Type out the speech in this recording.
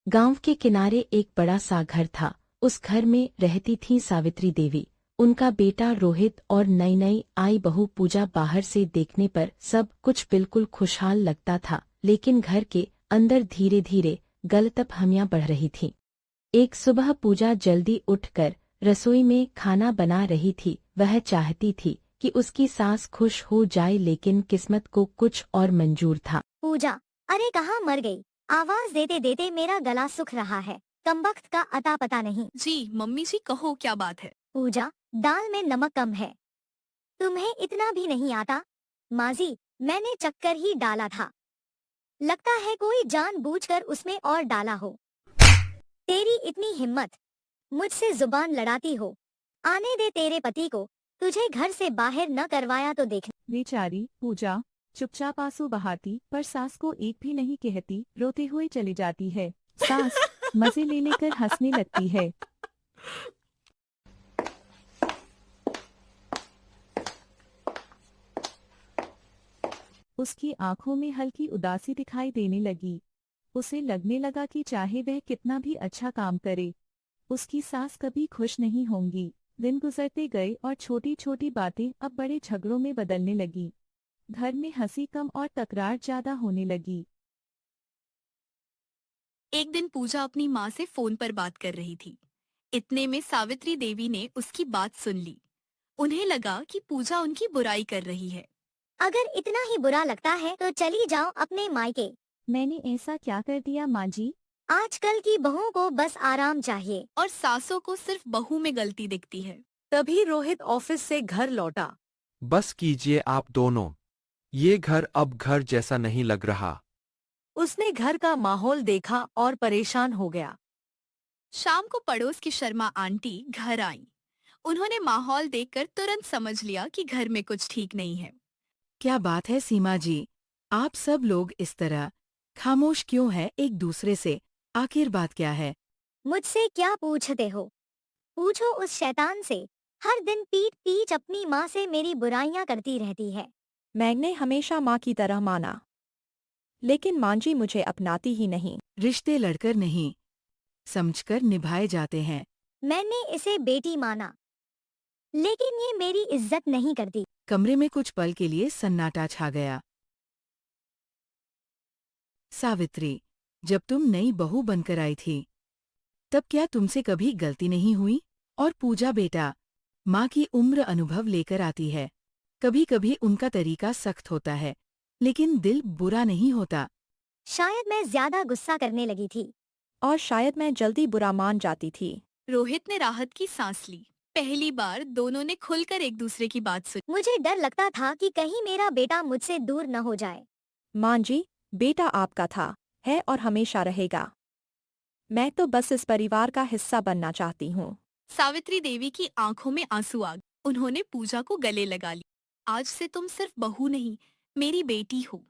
गांव के किनारे एक बड़ा सा घर था। उस घर में रहती थी सावित्री देवी, उनका बेटा रोहित और नई नई आई बहू पूजा। बाहर से देखने पर सब कुछ बिल्कुल खुशहाल लगता था, लेकिन घर के अंदर धीरे धीरे गलतफहमियां बढ़ रही थीं। एक सुबह पूजा जल्दी उठकर रसोई में खाना बना रही थी। वह चाहती थी कि उसकी सास खुश हो जाए, लेकिन किस्मत को कुछ और मंजूर था। पूजा, अरे कहाँ मर गई? आवाज देते देते मेरा गला सूख रहा है। कमबख्त का अता पता नहीं। जी मम्मी जी, कहो क्या बात है। पूजा, दाल में नमक कम है। तुम्हें इतना भी नहीं आता? माजी, मैंने चक्कर ही डाला था। लगता है कोई जानबूझकर उसमें और डाला हो। तेरी इतनी हिम्मत, मुझसे जुबान लड़ाती हो? आने दे तेरे पति को, तुझे घर से बाहर न करवाया तो देख। बेचारी पूजा चुपचाप आंसू बहाती पर सास को एक भी नहीं कहती, रोते हुए चली जाती है। सास मजे ले लेकर हंसने लगती है। उसकी आंखों में हल्की उदासी दिखाई देने लगी। उसे लगने लगा कि चाहे वह कितना भी अच्छा काम करे, उसकी सास कभी खुश नहीं होंगी। दिन गुजरते गए और छोटी छोटी बातें अब बड़े झगड़ों में बदलने लगी। घर में हंसी कम और तकरार ज्यादा होने लगी। एक दिन पूजा अपनी माँ से फोन पर बात कर रही थी। इतने में सावित्री देवी ने उसकी बात सुन ली। उन्हें लगा कि पूजा उनकी बुराई कर रही है। अगर इतना ही बुरा लगता है तो चली जाओ अपने मायके। मैंने ऐसा क्या कर दिया माँ जी? आजकल की बहुओं को बस आराम चाहिए। और सासों को सिर्फ बहू में गलती दिखती है। तभी रोहित ऑफिस से घर लौटा। बस कीजिए आप दोनों, ये घर अब घर जैसा नहीं लग रहा। उसने घर का माहौल देखा और परेशान हो गया। शाम को पड़ोस की शर्मा आंटी घर आई। उन्होंने माहौल देखकर तुरंत समझ लिया कि घर में कुछ ठीक नहीं है। क्या बात है सीमा जी, आप सब लोग इस तरह खामोश क्यों हैं एक दूसरे से? आखिर बात क्या है? मुझसे क्या पूछते हो? पूछो उस शैतान से। हर दिन पीट पीट अपनी माँ से मेरी बुराइयां करती रहती है। मैंने हमेशा माँ की तरह माना, लेकिन माँ जी मुझे अपनाती ही नहीं। रिश्ते लड़कर नहीं, समझकर निभाए जाते हैं। मैंने इसे बेटी माना, लेकिन ये मेरी इज्जत नहीं करती। कमरे में कुछ पल के लिए सन्नाटा छा गया। सावित्री, जब तुम नई बहू बनकर आई थी, तब क्या तुमसे कभी गलती नहीं हुई? और पूजा बेटा, माँ की उम्र अनुभव लेकर आती है। कभी कभी उनका तरीका सख्त होता है, लेकिन दिल बुरा नहीं होता। शायद मैं ज्यादा गुस्सा करने लगी थी। और शायद मैं जल्दी बुरा मान जाती थी। रोहित ने राहत की सांस ली। पहली बार दोनों ने खुलकर एक दूसरे की बात सुनी। मुझे डर लगता था कि कहीं मेरा बेटा मुझसे दूर न हो जाए। माँ जी, बेटा आपका था, है और हमेशा रहेगा। मैं तो बस इस परिवार का हिस्सा बनना चाहती हूँ। सावित्री देवी की आंखों में आंसू आ गए। उन्होंने पूजा को गले लगा लिया। आज से तुम सिर्फ बहू नहीं, मेरी बेटी हो।